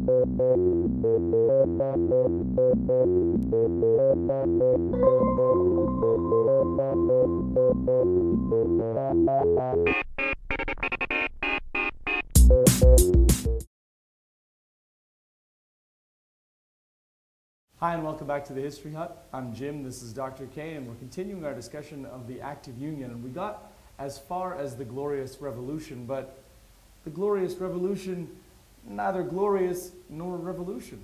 Hi and welcome back to the History Hut. I'm Jim, this is Dr. K, and we're continuing our discussion of the Active Union. And we got as far as the Glorious Revolution, but the Glorious Revolution, neither glorious nor revolution.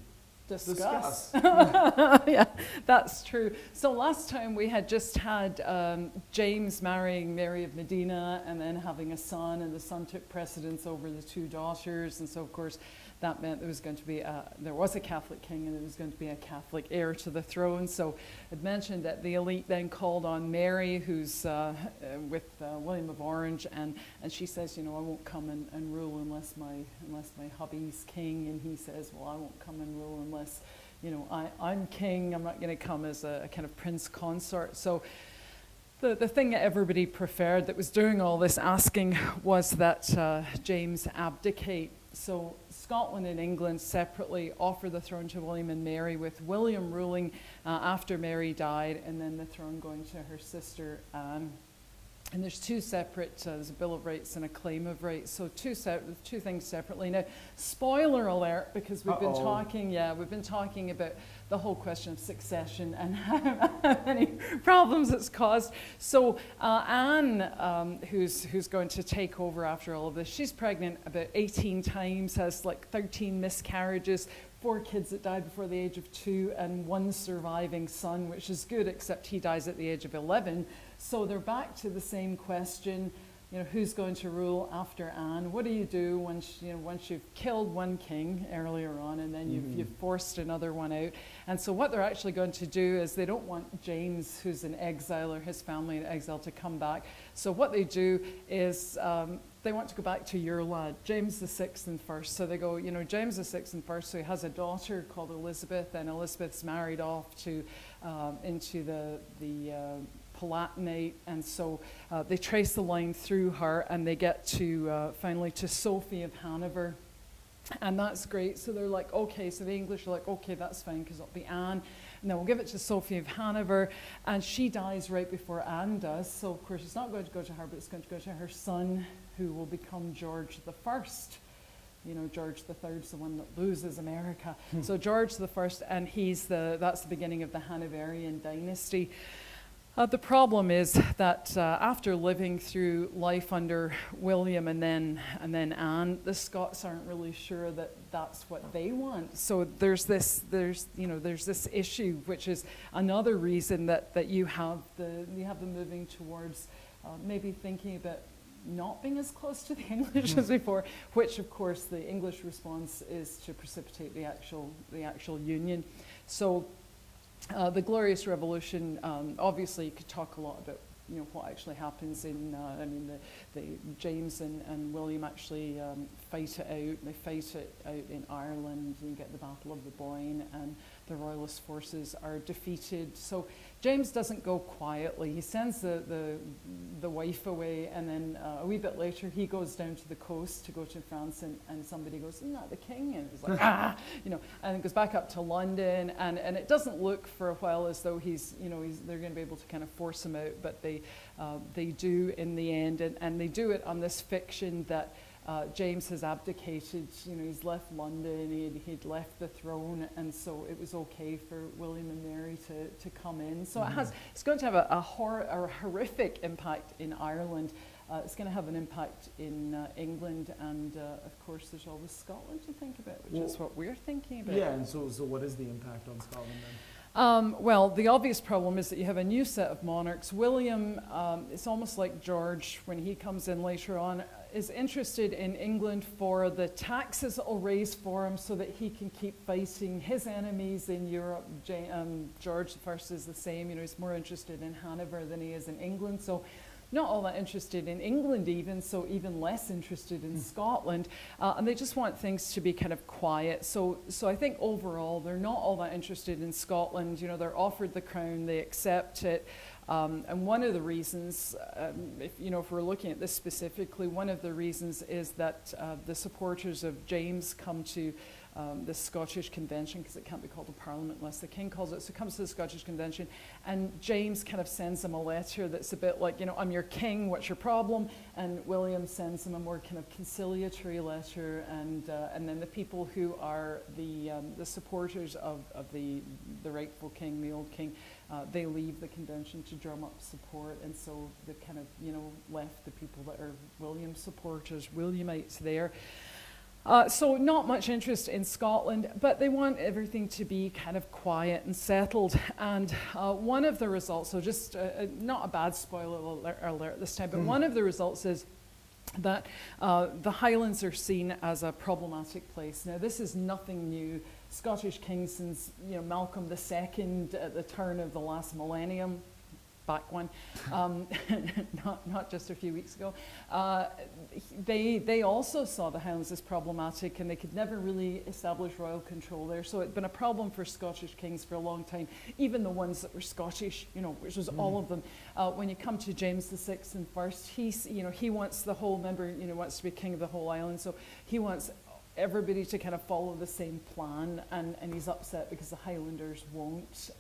Discuss. Yeah, that's true. So last time we had just had James marrying Mary of Modena and then having a son, and the son took precedence over the two daughters, and so of course that meant there was going to be there was a Catholic king and there was going to be a Catholic heir to the throne. So it mentioned that the elite then called on Mary, who's with William of Orange, and she says, you know, I won't come and rule unless my hubby's king, and he says, well, I won't come and rule unless, you know, I'm king. I'm not going to come as a kind of prince consort. So the thing that everybody preferred that was doing all this asking was that James abdicate. So Scotland and England separately offer the throne to William and Mary, with William ruling after Mary died, and then the throne going to her sister Anne. And there's two separate, there's a Bill of Rights and a Claim of Rights, so two things separately. Now, spoiler alert, because we've been talking about the whole question of succession and how many problems it's caused. So Anne, who's going to take over after all of this, she's pregnant about 18 times, has like 13 miscarriages, 4 kids that died before the age of 2, and 1 surviving son, which is good, except he dies at the age of 11. So they're back to the same question, you know, who's going to rule after Anne? What do you do once you've killed one king earlier on, and then you've forced another one out? And so what they're actually going to do is they don't want James, who's in exile, or his family in exile, to come back. So what they do is they want to go back to your lad, James the Sixth and First. So they go, you know, James the Sixth and First, so he has a daughter called Elizabeth, and Elizabeth's married off to into the Palatinate, and so they trace the line through her, and they get to finally to Sophie of Hanover, and that's great. So they're like, okay, so the English are like, okay, that's fine, because it'll be Anne, and then we'll give it to Sophie of Hanover, and she dies right before Anne does. So of course it's not going to go to her, but it's going to go to her son, who will become George the First. You know, George III is the one that loses America. So George the First, and that's the beginning of the Hanoverian dynasty. The problem is that after living through life under William and then Anne, the Scots aren't really sure that that's what they want. So there's this issue, which is another reason that you have them moving towards maybe thinking about not being as close to the English as before, which of course the English response is to precipitate the actual union. So the Glorious Revolution, obviously you could talk a lot about, you know, what actually happens in, I mean, James and William actually fight it out. They fight it out in Ireland, and you get the Battle of the Boyne, and the Royalist forces are defeated. So James doesn't go quietly. He sends the wife away, and then a wee bit later he goes down to the coast to go to France, and somebody goes, isn't that the king? And he's like, ah, you know, and goes back up to London, and it doesn't look for a while as though they're going to be able to kind of force him out, but they do in the end, and they do it on this fiction that James has abdicated. You know, he's left London, he'd left the throne, and so it was okay for William and Mary to come in. So it's going to have a horrific impact in Ireland. It's going to have an impact in England, and of course there's always Scotland to think about, which is what we're thinking about. Yeah, and so what is the impact on Scotland then? Well, the obvious problem is that you have a new set of monarchs. William, it's almost like George, when he comes in later on, is interested in England for the taxes it will raise for him so that he can keep fighting his enemies in Europe. George I is the same. You know, he's more interested in Hanover than he is in England. So not all that interested in England even, so even less interested in Scotland. And they just want things to be kind of quiet. So I think overall they're not all that interested in Scotland. You know, they're offered the crown, they accept it. And one of the reasons, if we're looking at this specifically, one of the reasons is that the supporters of James come to the Scottish Convention, because it can't be called a parliament unless the king calls it. So it comes to the Scottish Convention, and James kind of sends him a letter that's a bit like, you know, I'm your king, what's your problem? And William sends him a more kind of conciliatory letter, and then the people who are the supporters of the rightful king, the old king, they leave the convention to drum up support, and so they kind of, you know, left the people that are William supporters, Williamites there. So not much interest in Scotland, but they want everything to be kind of quiet and settled. And one of the results, so just not a bad spoiler alert this time, but one of the results is that the Highlands are seen as a problematic place. Now, this is nothing new. Scottish kings since, you know, Malcolm II at the turn of the last millennium, back one, not just a few weeks ago, they also saw the Highlands as problematic, and they could never really establish royal control there. So it'd been a problem for Scottish kings for a long time, even the ones that were Scottish, you know, which was all of them. When you come to James VI and first, he wants the whole, remember, you know, wants to be king of the whole island, so he wants everybody to kind of follow the same plan, and he's upset because the Highlanders won't,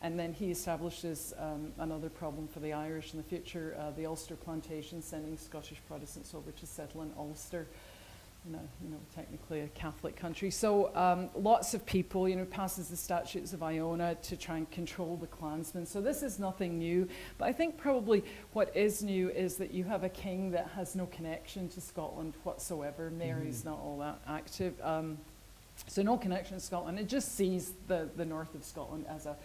and then he establishes another problem for the Irish in the future, the Ulster plantation, sending Scottish Protestants over to settle in Ulster, you know, technically a Catholic country. So lots of people, you know, passes the Statutes of Iona to try and control the clansmen. So this is nothing new, but I think probably what is new is that you have a king that has no connection to Scotland whatsoever. Mary's not all that active. So no connection to Scotland. It just sees the north of Scotland as a,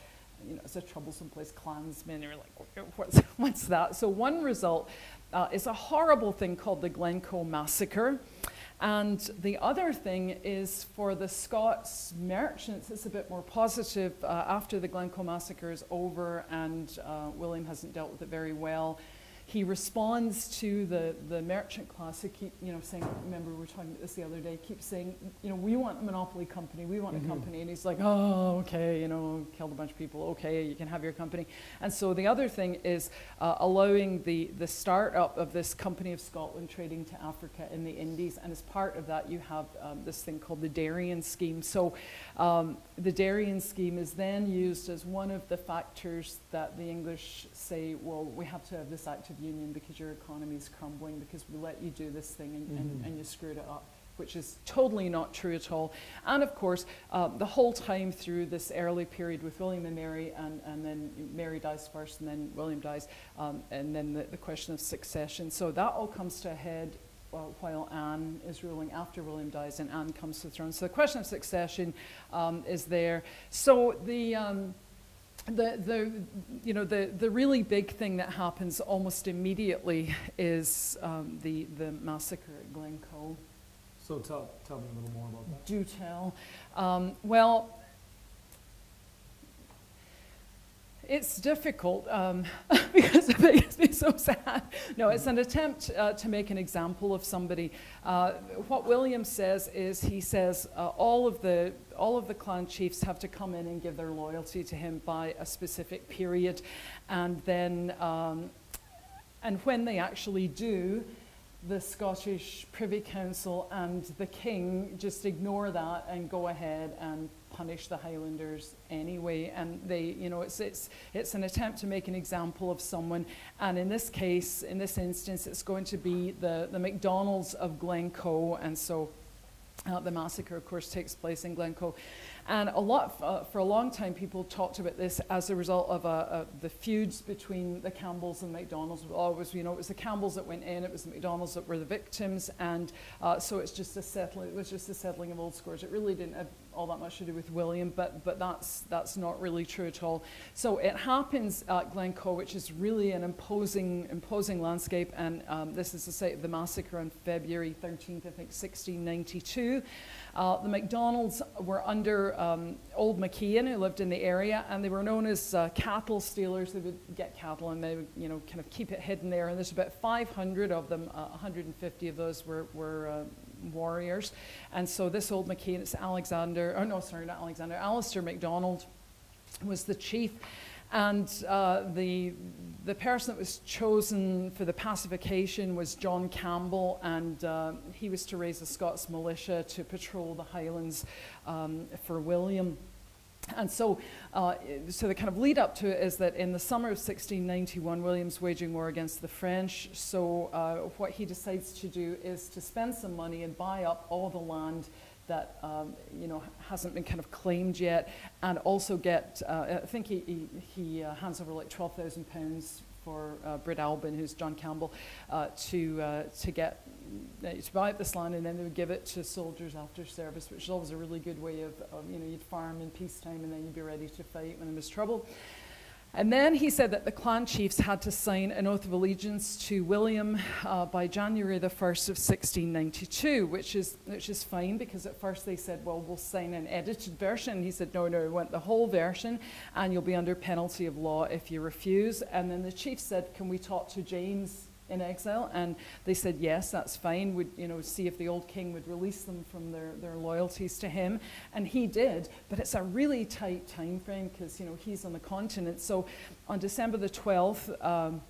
you know, it's a troublesome place, clansmen, you're like, what's that? So one result is a horrible thing called the Glencoe Massacre. And the other thing is for the Scots merchants, it's a bit more positive. After the Glencoe Massacre is over and William hasn't dealt with it very well, he responds to the merchant class who keep, you know, saying, remember we were talking about this the other day, keep saying, you know, we want a monopoly company, we want a company. And he's like, oh, okay, you know, killed a bunch of people, okay, you can have your company. And so the other thing is allowing the start-up of this Company of Scotland trading to Africa in the Indies. And as part of that, you have this thing called the Darien scheme. So the Darien scheme is then used as one of the factors that the English say, well, we have to have this active union because your economy is crumbling because we let you do this thing and you screwed it up, which is totally not true at all. And of course, the whole time through this early period with William and Mary, and then Mary dies first and then William dies, and then the question of succession. So that all comes to a head while Anne is ruling after William dies and Anne comes to the throne. So the question of succession is there. So the really big thing that happens almost immediately is the massacre at Glencoe. So tell me a little more about that. Do tell. Well, it's difficult because it makes me so sad. No, it's an attempt to make an example of somebody. What William says is, he says all of the clan chiefs have to come in and give their loyalty to him by a specific period, and then and when they actually do, the Scottish Privy Council and the King just ignore that and go ahead and punish the Highlanders anyway. And they, you know, it's an attempt to make an example of someone. And in this case, in this instance, it's going to be the MacDonalds of Glencoe. And so the massacre, of course, takes place in Glencoe. And for a long time, people talked about this as a result of the feuds between the Campbells and MacDonalds. Always, you know, it was the Campbells that went in, it was the MacDonalds that were the victims, and so it's just it was just a settling of old scores. It really didn't have all that much to do with William, but that's not really true at all. So it happens at Glencoe, which is really an imposing landscape, and this is the site of the massacre on February 13th, I think, 1692. The MacDonalds were under old McKeon, who lived in the area, and they were known as cattle stealers. They would get cattle and they would, you know, kind of keep it hidden there. And there's about 500 of them. 150 of those were warriors. And so this old McKeon, it's Alistair MacDonald was the chief. And the person that was chosen for the pacification was John Campbell, and he was to raise a Scots militia to patrol the Highlands for William. And so the kind of lead up to it is that in the summer of 1691, William's waging war against the French. So what he decides to do is to spend some money and buy up all the land that hasn't been kind of claimed yet, and also get, I think he hands over like £12,000 for Britt Albin, who's John Campbell, to buy up this land, and then they would give it to soldiers after service, which is always a really good way of you'd farm in peacetime and then you'd be ready to fight when there was trouble. And then he said that the clan chiefs had to sign an oath of allegiance to William by January the 1st of 1692, which is fine, because at first they said, well, we'll sign an edited version. He said, no, we want the whole version, and you'll be under penalty of law if you refuse. And then the chiefs said, can we talk to James in exile? And they said, yes, that's fine. Would see if the old king would release them from their loyalties to him. And he did, but it's a really tight time frame, because he's on the continent. So on December the 12th,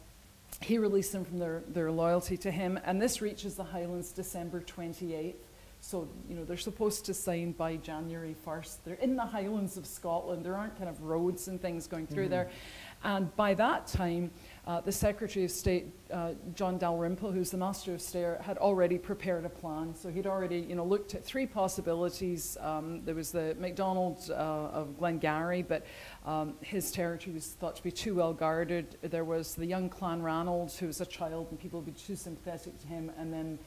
he released them from their loyalty to him, and this reaches the Highlands December 28th. So, they're supposed to sign by January 1st. They're in the Highlands of Scotland. There aren't kind of roads and things going through there. And by that time, the Secretary of State, John Dalrymple, who's the Master of Stair, had already prepared a plan. So he'd already, looked at three possibilities. There was the MacDonald of Glengarry, but his territory was thought to be too well guarded. There was the young Clan Ranald, who was a child, and people would be too sympathetic to him. And then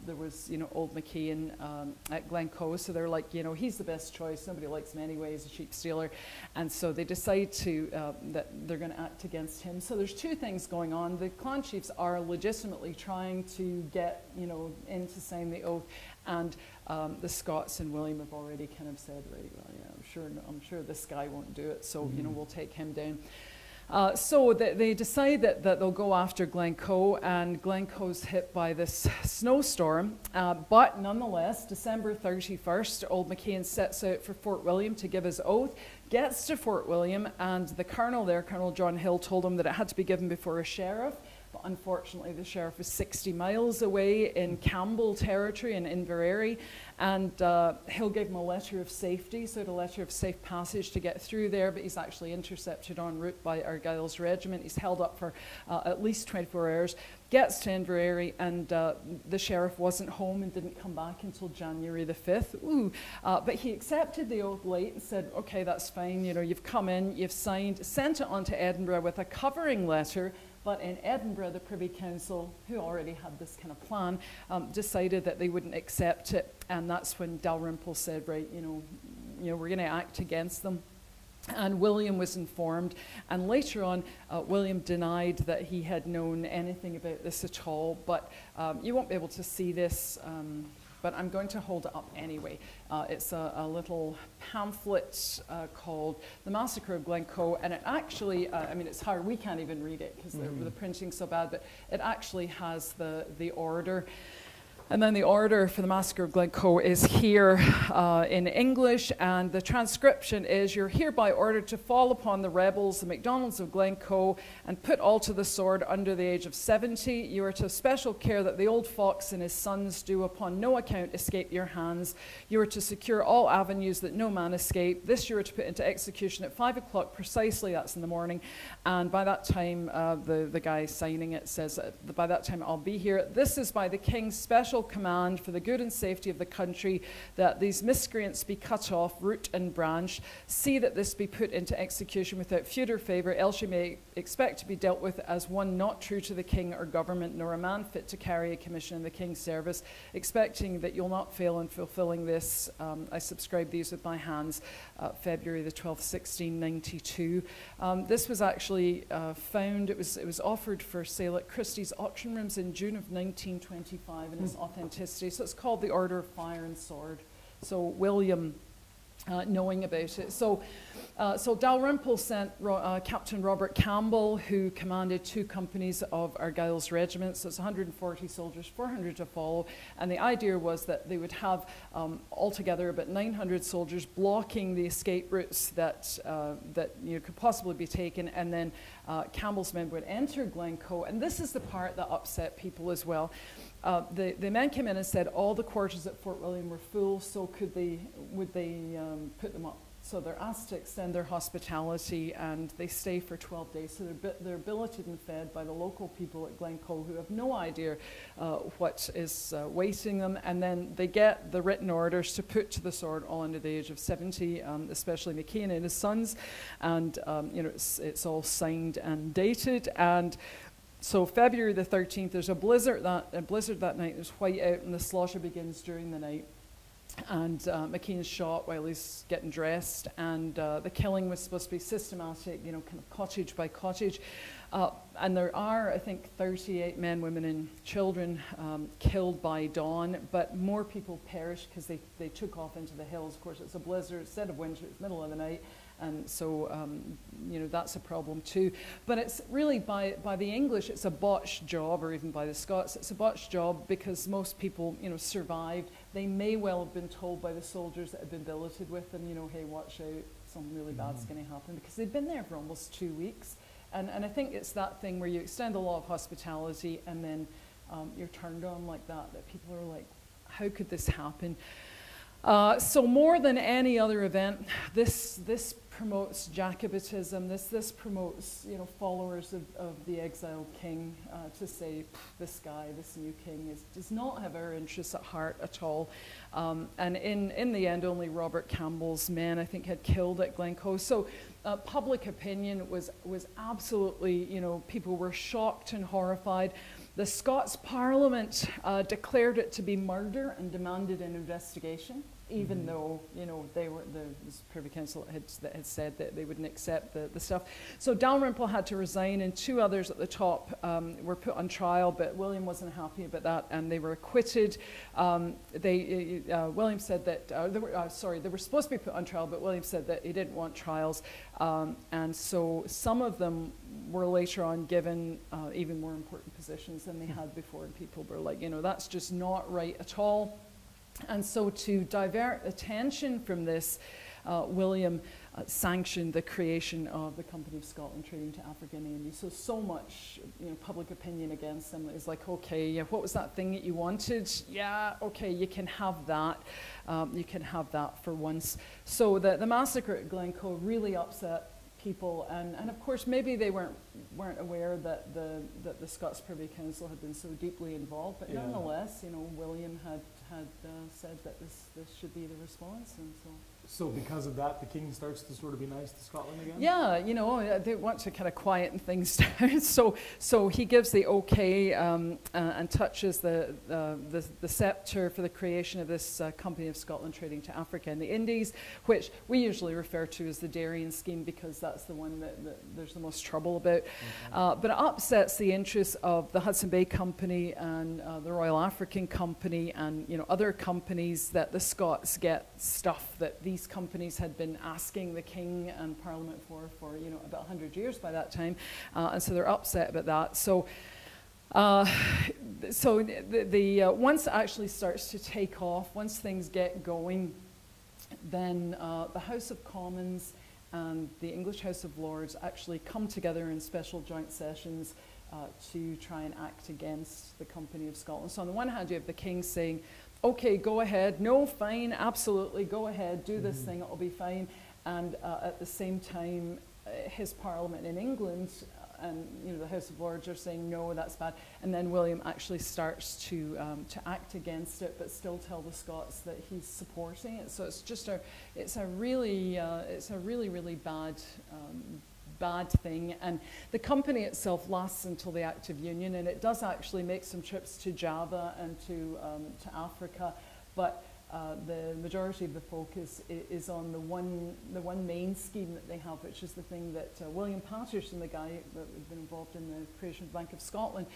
there was, Old McKean at Glencoe. So they're like, he's the best choice. Nobody likes him anyway. He's a sheep stealer. And so they decide that they're going to act against him. So there's two things going on. The clan chiefs are legitimately trying to get, in to sign the oath. And the Scots and William have already kind of said, right, well, yeah, I'm sure this guy won't do it. So, we'll take him down. So they decide that they'll go after Glencoe, and Glencoe's hit by this snowstorm. But nonetheless, December 31st, Old McKean sets out for Fort William to give his oath, gets to Fort William, and the colonel there, Colonel John Hill, told him that it had to be given before a sheriff. But unfortunately, the sheriff was 60 miles away in Campbell territory in Inverary, and Hill gave him a letter of safety, so he had a letter of safe passage to get through there, but he's actually intercepted en route by Argyll's regiment. He's held up for at least 24 hours, gets to Inverary, and the sheriff wasn't home and didn't come back until January the 5th. But he accepted the oath late and said, okay, that's fine, you've come in, you've signed, sent it on to Edinburgh with a covering letter. But in Edinburgh, the Privy Council, who already had this kind of plan, decided that they wouldn't accept it. And that's when Dalrymple said, right, we're going to act against them. And William was informed. And later on, William denied that he had known anything about this at all. But you won't be able to see this, but I'm going to hold it up anyway. It's a little pamphlet called The Massacre of Glencoe, and it actually, it's hard, we can't even read it because the printing's so bad, but it actually has the order. And then the order for the Massacre of Glencoe is here in English, and the transcription is, you're hereby ordered to fall upon the rebels, the MacDonalds of Glencoe, and put all to the sword under the age of 70. You are to have special care that the old fox and his sons do upon no account escape your hands. You are to secure all avenues that no man escape. This you are to put into execution at 5 o'clock precisely, that's in the morning. And by that time, the guy signing it says, by that time I'll be here. This is by the king's special command for the good and safety of the country, that these miscreants be cut off root and branch. See that this be put into execution without feud or favour, else you may expect to be dealt with as one not true to the king or government, nor a man fit to carry a commission in the king's service. Expecting that you'll not fail in fulfilling this, I subscribe these with my hands, February the 12th, 1692. This was actually found, it was offered for sale at Christie's auction rooms in June of 1925 in its authenticity. So it's called the Order of Fire and Sword. So William knowing about it. So So Dalrymple sent Captain Robert Campbell, who commanded 2 companies of Argyll's regiment. So it's 140 soldiers, 400 to follow. And the idea was that they would have altogether about 900 soldiers blocking the escape routes that could possibly be taken. And then Campbell's men would enter Glencoe. And this is the part that upset people as well. The men came in and said all the quarters at Fort William were full, so would they put them up? So they're asked to extend their hospitality, and they stay for 12 days. So they're billeted and fed by the local people at Glencoe, who have no idea what is waiting them. And then they get the written orders to put to the sword all under the age of 70, especially McKean and his sons. And it's all signed and dated. And so February the 13th, there's a blizzard that night. There's white out, and the slaughter begins during the night. And McKean's shot while he's getting dressed, and the killing was supposed to be systematic, kind of cottage by cottage. And there are, I think, 38 men, women, and children killed by dawn, but more people perished because they took off into the hills. Of course, it's a blizzard, instead of winter, it's middle of the night. And so, that's a problem too. But it's really, by the English, it's a botched job, or even by the Scots, it's a botched job because most people, survived. They may well have been told by the soldiers that had been billeted with them, hey, watch out, something really bad's going to happen, because they'd been there for almost 2 weeks. And I think it's that thing where you extend a law of hospitality and then you're turned on like that people are like, how could this happen? So more than any other event, this promotes Jacobitism. This promotes, followers of the exiled king to say, this guy, this new king, does not have our interests at heart at all. And in the end, only Robert Campbell's men, I think, had killed at Glencoe. So public opinion was absolutely, people were shocked and horrified. The Scots Parliament declared it to be murder and demanded an investigation, even though, the Privy Council had said that they wouldn't accept the stuff. So Dalrymple had to resign, and 2 others at the top were put on trial, but William wasn't happy about that, and they were acquitted. William said that, they were supposed to be put on trial, but William said that he didn't want trials, and so some of them were later on given even more important positions than they had before, and people were like, that's just not right at all. And so to divert attention from this, William sanctioned the creation of the Company of Scotland trading to Africa and India. So much public opinion against them is like, okay, yeah, what was that thing that you wanted? Yeah, okay, you can have that. You can have that for once. So the massacre at Glencoe really upset people, and of course maybe they weren't aware that the Scots Privy Council had been so deeply involved, but nonetheless, William had said that this should be the response, and so because of that, the king starts to sort of be nice to Scotland again? Yeah, they want to kind of quieten things down. So he gives the okay and touches the scepter for the creation of this Company of Scotland trading to Africa and the Indies, which we usually refer to as the Darien scheme because that's the one that there's the most trouble about. But it upsets the interests of the Hudson Bay Company and the Royal African Company and other companies that the Scots get stuff that these companies had been asking the king and Parliament for about 100 years by that time, and so they're upset about that. So once it actually starts to take off, once things get going, then the House of Commons and the English House of Lords actually come together in special joint sessions to try and act against the Company of Scotland. So on the one hand, you have the king saying, okay, go ahead, no, fine, absolutely, go ahead, do this thing, it'll be fine. And at the same time, his Parliament in England and the House of Lords are saying, no, that's bad. And then William actually starts to act against it, but still tell the Scots that he's supporting it. So it's just it's a really bad thing. And the company itself lasts until the Act of Union, and it does actually make some trips to Java and to Africa, but the majority of the focus is on the one main scheme that they have, which is the thing that William Patterson, the guy that had been involved in the creation of the Bank of Scotland,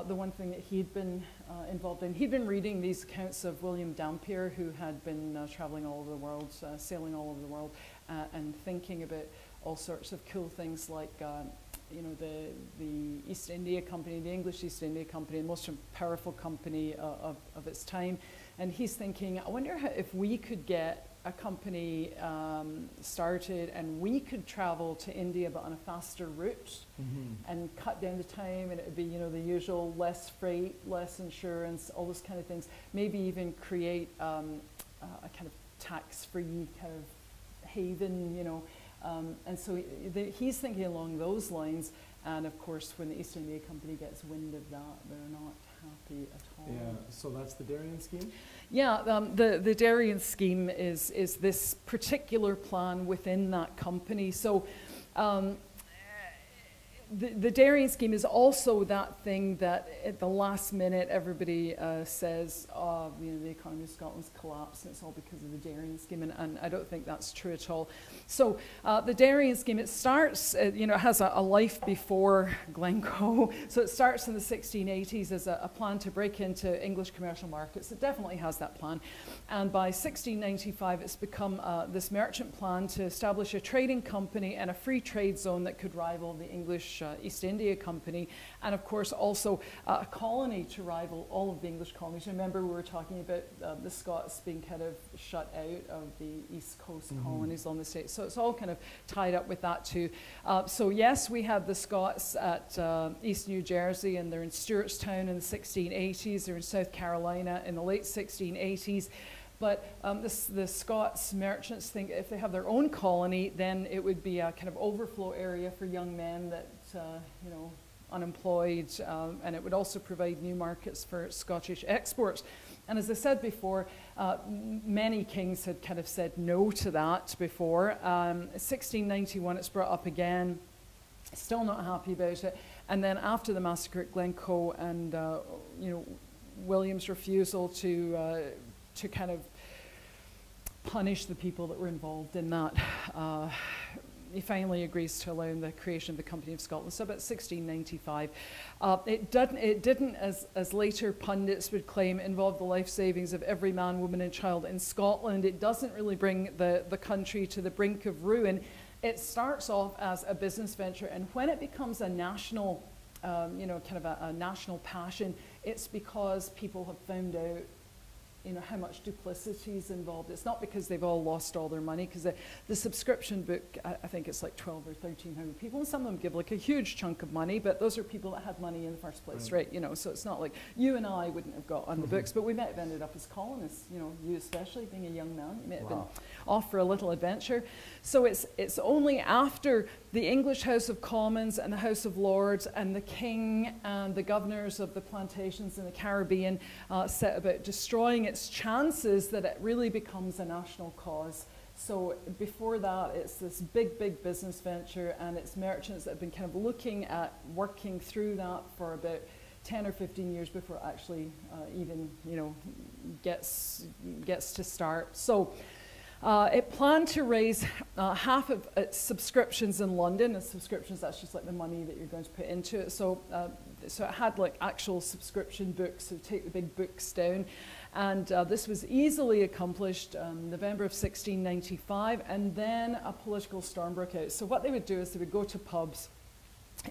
the one thing that he'd been involved in. He'd been reading these accounts of William Dampier, who had been traveling all over the world, sailing all over the world, and thinking about all sorts of cool things like you know, the East India Company, the English East India Company, the most powerful company of its time. And he's thinking, I wonder if we could get a company started and we could travel to India but on a faster route and cut down the time, and it would be, you know, the usual less freight, less insurance, all those kind of things. Maybe even create a kind of tax-free kind of haven, you know. And so he's thinking along those lines, and of course when the East India Company gets wind of that, they're not happy at all. Yeah, so that's the Darien scheme? Yeah, the Darien scheme is this particular plan within that company. So the Darien scheme is also that thing that at the last minute everybody says, oh, you know, the economy of Scotland's collapsed and it's all because of the Darien scheme, and I don't think that's true at all. So the Darien scheme, it starts, you know, it has a life before Glencoe. So it starts in the 1680s as a plan to break into English commercial markets. It definitely has that plan. And by 1695, it's become this merchant plan to establish a trading company and a free trade zone that could rival the English East India Company, and of course also a colony to rival all of the English colonies. Remember, we were talking about the Scots being kind of shut out of the East Coast colonies on the States. So it's all kind of tied up with that too. So yes, we had the Scots at East New Jersey, and they're in Stewartstown in the 1680s. They're in South Carolina in the late 1680s. But the Scots merchants think if they have their own colony, then it would be a kind of overflow area for young men that, you know, unemployed, and it would also provide new markets for Scottish exports. And as I said before, many kings had kind of said no to that before. 1691, it's brought up again, still not happy about it. And then after the massacre at Glencoe and, you know, William's refusal to kind of punish the people that were involved in that, he finally agrees to allow the creation of the Company of Scotland. So about 1695. It didn't, as later pundits would claim, involve the life savings of every man, woman and child in Scotland. It doesn't really bring the country to the brink of ruin. It starts off as a business venture, and when it becomes a national, you know, kind of a national passion, it's because people have found out, you know, how much duplicity is involved. It's not because they've all lost all their money, because the subscription book, I think it's like 12 or 1,300 people, and some of them give like a huge chunk of money, but those are people that had money in the first place, right? You know, so it's not like you and I wouldn't have got on the books, but we might have ended up as colonists, you know, you especially being a young man, you might have been off for a little adventure. So it's only after the English House of Commons and the House of Lords and the King and the governors of the plantations in the Caribbean set about destroying its chances that it really becomes a national cause. So before that, it's this big, big business venture, and it's merchants that have been kind of looking at working through that for about 10 or 15 years before it actually even, you know, gets to start. So it planned to raise half of its subscriptions in London, and subscriptions, that's just like the money that you're going to put into it. So, so it had like actual subscription books, so take the big books down. And this was easily accomplished November of 1695, and then a political storm broke out. So what they would do is they would go to pubs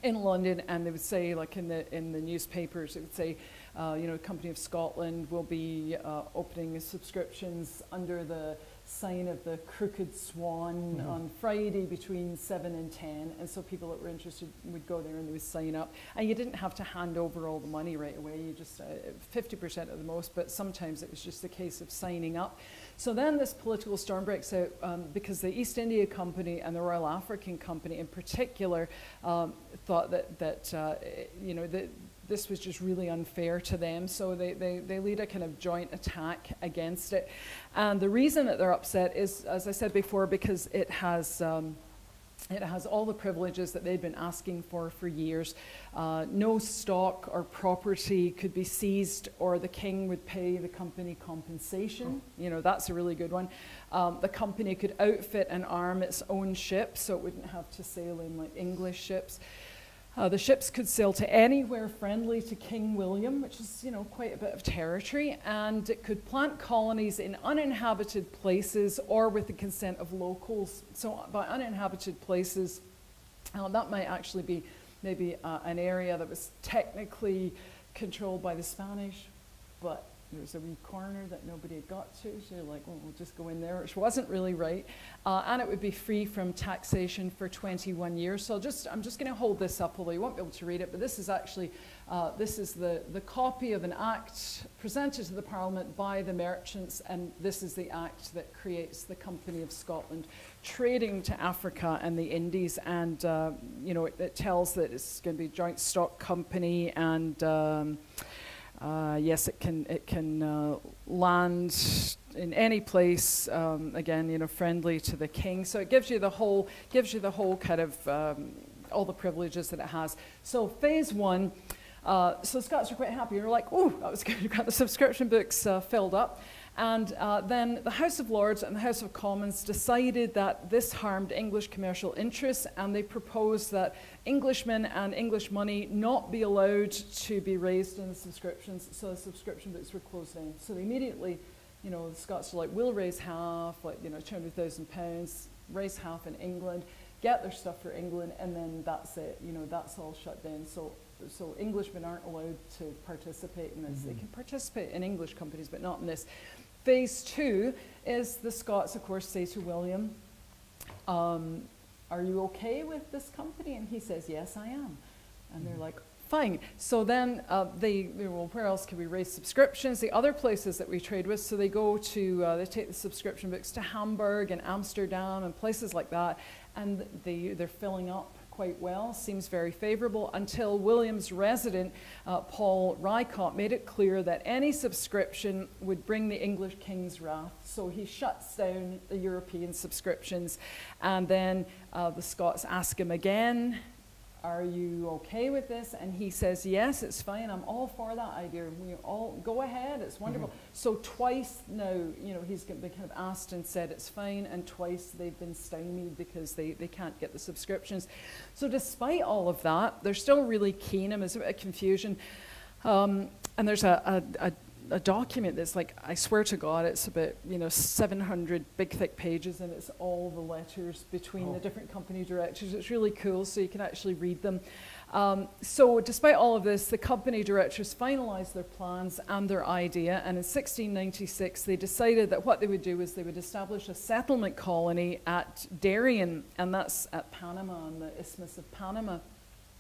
in London, and they would say, like in the newspapers, it would say, you know, Company of Scotland will be opening subscriptions under the sign of the Crooked Swan on Friday between 7 and 10, and so people that were interested would go there and they would sign up, and you didn't have to hand over all the money right away. You just 50% at the most, but sometimes it was just a case of signing up. So then this political storm breaks out because the East India Company and the Royal African Company in particular thought that you know, this was just really unfair to them, so they lead a kind of joint attack against it. And the reason that they're upset is, as I said before, because it has It has all the privileges that they'd been asking for years. No stock or property could be seized, or the king would pay the company compensation. You know, that's a really good one. The company could outfit and arm its own ships, so it wouldn't have to sail in like English ships. The ships could sail to anywhere friendly to King William, which is, you know, quite a bit of territory, and it could plant colonies in uninhabited places or with the consent of locals. So by uninhabited places, that might actually be maybe an area that was technically controlled by the Spanish, but there was a wee corner that nobody had got to, so you're like, well, we'll just go in there, which wasn't really right. And it would be free from taxation for 21 years. So I'm just going to hold this up, although you won't be able to read it, but this is actually, this is the copy of an act presented to the Parliament by the merchants, and this is the act that creates the Company of Scotland, trading to Africa and the Indies, and you know, it tells that it's going to be a joint stock company, and yes, it can land in any place, again, you know, friendly to the king. So it gives you the whole kind of all the privileges that it has. So phase one, so Scots are quite happy. You're like, oh, that was good. You've got the subscription books filled up. And then the House of Lords and the House of Commons decided that this harmed English commercial interests, and they proposed that Englishmen and English money not be allowed to be raised in the subscriptions, so the subscription books were closed down. So they immediately, you know, the Scots were like, we'll raise half, like, you know, £200,000, raise half in England, get their stuff for England, and then that's it, you know, that's all shut down. So Englishmen aren't allowed to participate in this. They can participate in English companies, but not in this. Phase two is the Scots, of course, say to William, are you okay with this company? And he says, yes, I am. And they're like, fine. So then well, where else can we raise subscriptions? The other places that we trade with, so they go to, they take the subscription books to Hamburg and Amsterdam and places like that, and they're filling up quite well, seems very favorable, until William's resident, Paul Rycott, made it clear that any subscription would bring the English king's wrath. So he shuts down the European subscriptions, and then the Scots ask him again, are you okay with this? And he says, yes, it's fine, I'm all for that idea. We all go ahead, it's wonderful. So twice now, you know, he's been kind of asked and said it's fine, and twice they've been stymied because they can't get the subscriptions. So despite all of that, they're still really keen, and there's a bit of confusion. And there's a document that's like, I swear to God, it's about, you know, 700 big thick pages, and it's all the letters between the different company directors. It's really cool, so you can actually read them. So despite all of this, the company directors finalized their plans and their idea, and in 1696 they decided that what they would do is they would establish a settlement colony at Darien, and that's at Panama, on the Isthmus of Panama.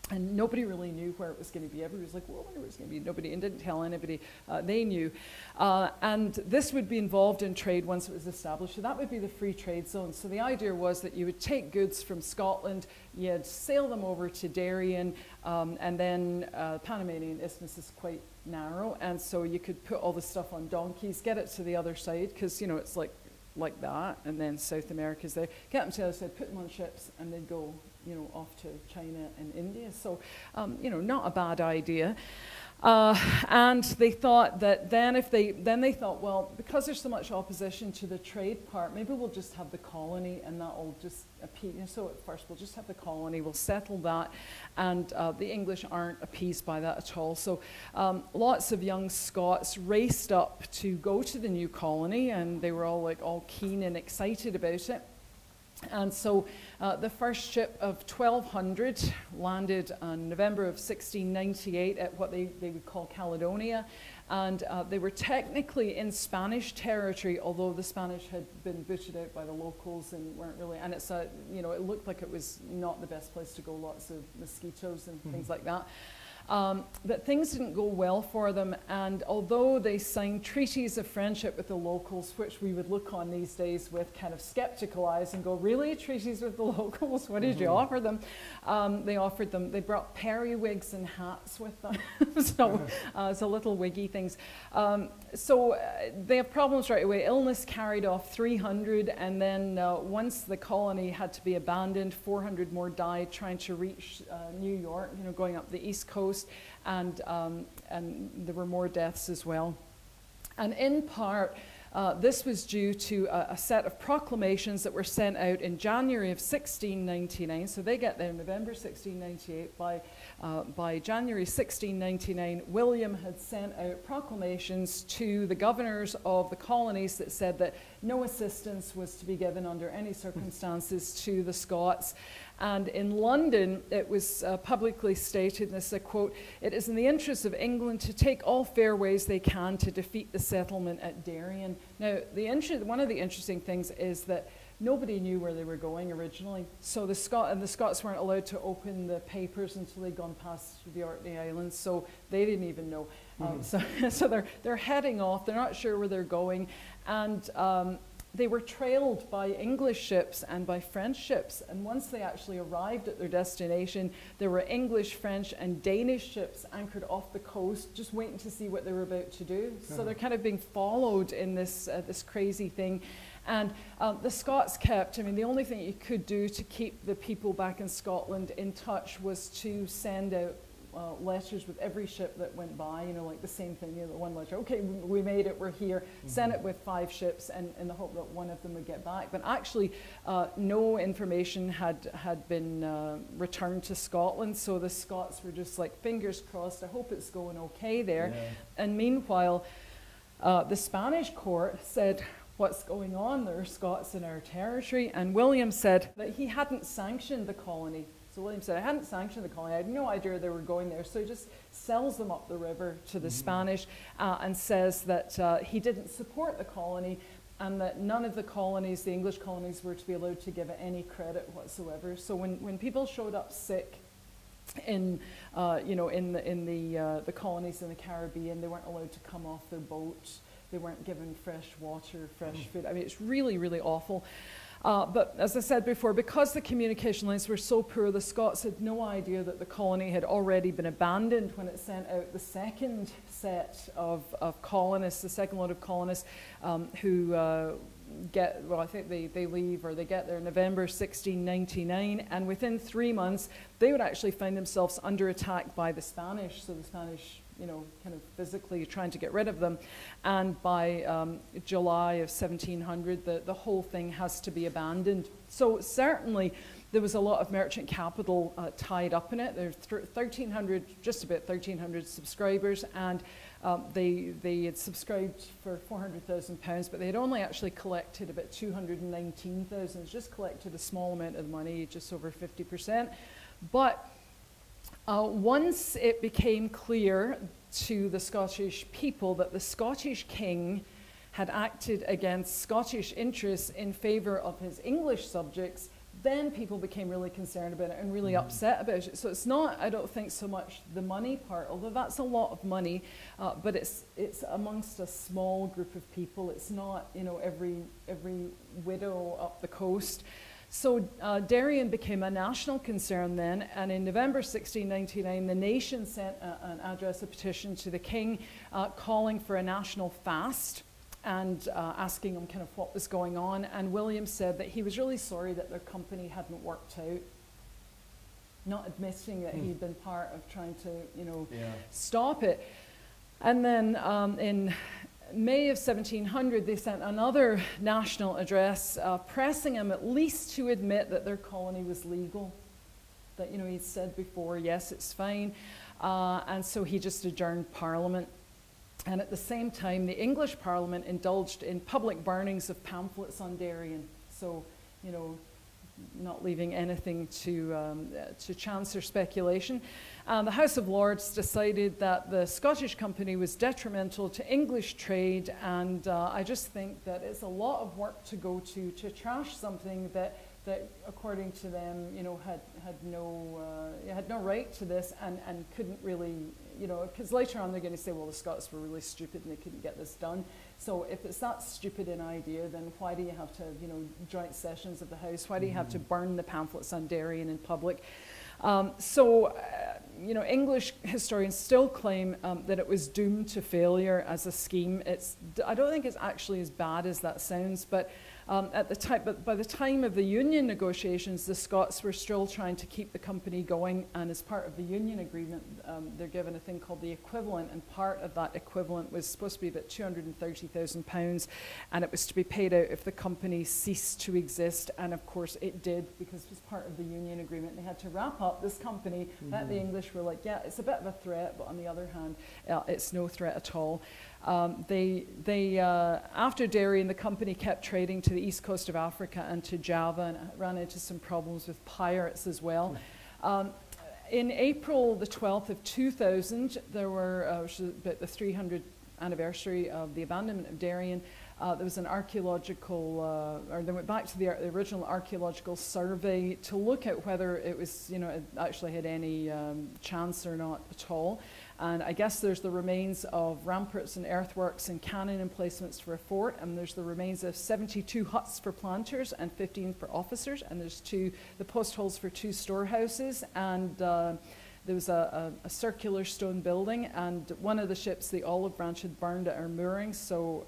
And nobody really knew where it was going to be. Everybody was like, well, I wonder where it's going to be. Nobody, and didn't tell anybody. They knew. And this would be involved in trade once it was established. So that would be the free trade zone. So the idea was that you would take goods from Scotland, you'd sail them over to Darien, and then Panamanian Isthmus is quite narrow. And so you could put all the stuff on donkeys, get it to the other side, because, you know, it's like that. And then South America's there. Get them to the other side, put them on ships, and they'd go, you know, off to China and India. So, you know, not a bad idea. And they thought that then they thought, well, because there's so much opposition to the trade part, maybe we'll just have the colony, and that'll just appease. So at first we'll just have the colony, we'll settle that, and the English aren't appeased by that at all. So lots of young Scots raced up to go to the new colony, and they were all keen and excited about it. And so the first ship of 1,200 landed on November of 1698 at what they would call Caledonia. And they were technically in Spanish territory, although the Spanish had been booted out by the locals and weren't really, and it's you know, it looked like it was not the best place to go, lots of mosquitoes and things like that. that things didn't go well for them. And although they signed treaties of friendship with the locals, which we would look on these days with kind of skeptical eyes and go, really, treaties with the locals? What did you offer them? They brought periwigs and hats with them. So little wiggy things. So they have problems right away. Illness carried off 300, and then once the colony had to be abandoned, 400 more died trying to reach New York, going up the East Coast, and there were more deaths as well. And in part, this was due to a set of proclamations that were sent out in January of 1699. So they get there in November 1698. By January 1699, William had sent out proclamations to the governors of the colonies that said that no assistance was to be given under any circumstances to the Scots. And in London, it was publicly stated, and this is a quote, "It is in the interest of England to take all fair ways they can to defeat the settlement at Darien." Now, one of the interesting things is that nobody knew where they were going originally. So the Scots weren't allowed to open the papers until they'd gone past the Orkney Islands, so they didn't even know. So they're heading off. They're not sure where they're going, and they were trailed by English ships and by French ships. And once they actually arrived at their destination, there were English, French, and Danish ships anchored off the coast, just waiting to see what they were about to do. So they're kind of being followed in this crazy thing. And the Scots the only thing you could do to keep the people back in Scotland in touch was to send out letters with every ship that went by, like the same thing, the one letter, okay, we made it, we're here, send it with 5 ships, and in the hope that one of them would get back. But actually, no information had been returned to Scotland, so the Scots were just like, fingers crossed, I hope it's going okay there. Yeah. And meanwhile, the Spanish court said, what's going on? There are Scots in our territory. And William said that he hadn't sanctioned the colony. So William said, I hadn't sanctioned the colony. I had no idea they were going there. So he just sells them up the river to the Spanish and says that he didn't support the colony and that none of the colonies, the English colonies, were to be allowed to give it any credit whatsoever. So when people showed up sick in the colonies in the Caribbean, they weren't allowed to come off their boats. They weren't given fresh water, fresh food. I mean, it's really, really awful. But as I said before, because the communication lines were so poor, the Scots had no idea that the colony had already been abandoned when it sent out the second set of colonists, the second lot of colonists who I think they leave or they get there in November 1699, and within 3 months, they would actually find themselves under attack by the Spanish. So the Spanish, kind of physically trying to get rid of them. And by July of 1700, the whole thing has to be abandoned. So certainly there was a lot of merchant capital tied up in it. There's 1,300, just about 1,300 subscribers, and they had subscribed for £400,000, but they had only actually collected about 219,000. Just collected a small amount of money, just over 50%. But once it became clear to the Scottish people that the Scottish king had acted against Scottish interests in favour of his English subjects, then people became really concerned about it and really upset about it. So it's not, I don't think, so much the money part, although that's a lot of money, but it's amongst a small group of people. It's not, every widow up the coast. So Darien became a national concern then, and in November 1699, the nation sent an address, a petition to the king, calling for a national fast and asking him kind of what was going on. And William said that he was really sorry that their company hadn't worked out, not admitting that he'd been part of trying to, stop it. And then in May of 1700, they sent another national address pressing him at least to admit that their colony was legal. That, he'd said before, yes, it's fine. And so he just adjourned Parliament. And at the same time, the English Parliament indulged in public burnings of pamphlets on Darien. So, not leaving anything to chance or speculation. The House of Lords decided that the Scottish Company was detrimental to English trade, and I just think that it's a lot of work to go to trash something that that according to them, you know, had no right to this and couldn't really, you know, because later on they're going to say, well, the Scots were really stupid and they couldn't get this done. So if it's that stupid an idea, then why do you have to, you know, joint sessions of the House? Why do you have to burn the pamphlets on Darien in public? You know, English historians still claim that it was doomed to failure as a scheme. I don't think it's actually as bad as that sounds, but but by the time of the Union negotiations, the Scots were still trying to keep the company going, and as part of the Union agreement, they're given a thing called the equivalent, and part of that equivalent was supposed to be about £230,000, and it was to be paid out if the company ceased to exist, and of course it did, because it was part of the Union agreement. They had to wrap up this company that the English were like, yeah, it's a bit of a threat, but on the other hand, it's no threat at all. After Darien, the company kept trading to the east coast of Africa and to Java, and ran into some problems with pirates as well. In April the 12th of 2000, there were, which is about the 300th anniversary of the abandonment of Darien, there was an archaeological, or they went back to the original archaeological survey to look at whether it was, you know, it actually had any chance or not at all. And I guess there's the remains of ramparts and earthworks and cannon emplacements for a fort, and there's the remains of 72 huts for planters and 15 for officers, and there's the post holes for 2 storehouses, and there was a circular stone building, and one of the ships, the Olive Branch, had burned at our moorings, so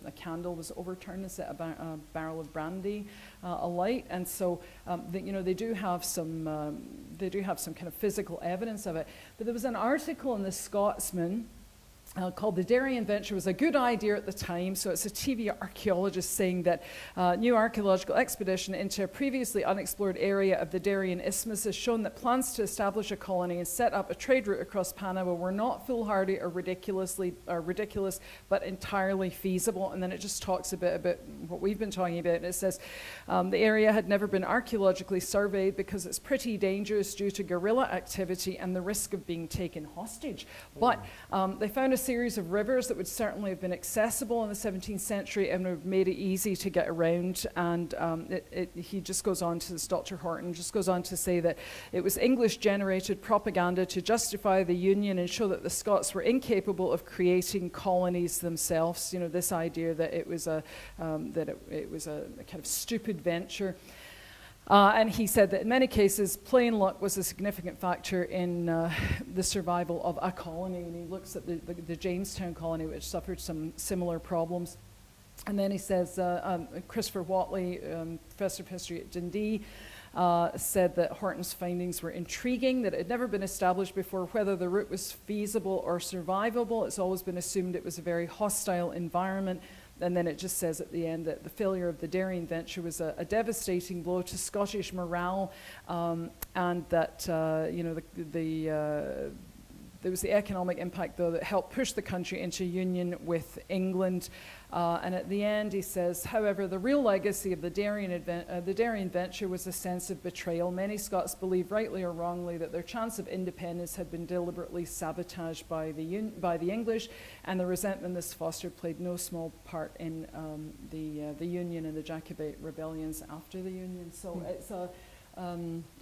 a candle was overturned and set a barrel of brandy alight, and so you know, they do have some kind of physical evidence of it. But there was an article in the Scotsman called "The Darien Venture was a good idea at the time." So it's a TV archaeologist saying that new archaeological expedition into a previously unexplored area of the Darien Isthmus has shown that plans to establish a colony and set up a trade route across Panama were not foolhardy or ridiculous, but entirely feasible. And then it just talks a bit about what we've been talking about. And it says the area had never been archaeologically surveyed because it's pretty dangerous due to guerrilla activity and the risk of being taken hostage. But they found a series of rivers that would certainly have been accessible in the 17th century and would have made it easy to get around. And he just goes on to, this Dr. Horton just goes on to say that it was English-generated propaganda to justify the Union and show that the Scots were incapable of creating colonies themselves. You know, this idea that it was a kind of stupid venture. And he said that in many cases, plain luck was a significant factor in the survival of a colony. And he looks at the Jamestown colony, which suffered some similar problems. And then he says, Christopher Whatley, professor of history at Dundee, said that Horton's findings were intriguing, that it had never been established before whether the route was feasible or survivable. It's always been assumed it was a very hostile environment. And then it just says at the end that the failure of the Darien venture was a devastating blow to Scottish morale, and that you know, there was the economic impact, though, that helped push the country into union with England. And at the end, he says, however, the real legacy of the Darien venture was a sense of betrayal. Many Scots believe, rightly or wrongly, that their chance of independence had been deliberately sabotaged by the English, and the resentment this fostered played no small part in the Union and the Jacobite rebellions after the Union. So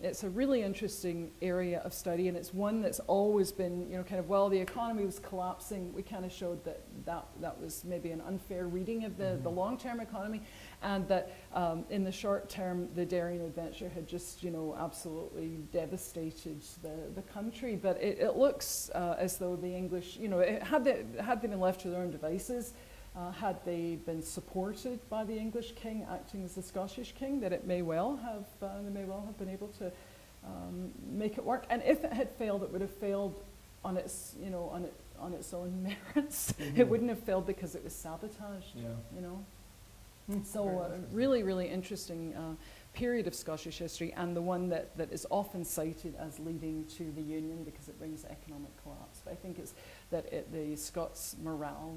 it's a really interesting area of study, and it's one that's always been, you know, kind of, while the economy was collapsing, we kind of showed that was maybe an unfair reading of the long-term economy, and that in the short term, the Darien adventure had just, you know, absolutely devastated the country. But it looks as though the English, you know, had they been left to their own devices, had they been supported by the English king acting as the Scottish king, that it may well have been able to make it work. And if it had failed, it would have failed on its, you know, on its own merits. It wouldn't have failed because it was sabotaged. Yeah. You know. So really, really interesting period of Scottish history, and the one that is often cited as leading to the Union because it brings economic collapse. But I think it's that the Scots' morale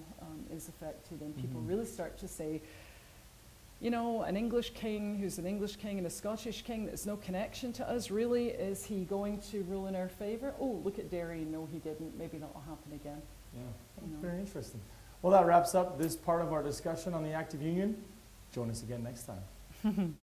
is affected, and people really start to say, you know, an English king who's an English king and a Scottish king, there's no connection to us, really. Is he going to rule in our favour? Oh, look at Darien. No, he didn't. Maybe that will happen again. Yeah, you know. Very interesting. Well, that wraps up this part of our discussion on the Act of Union. Join us again next time.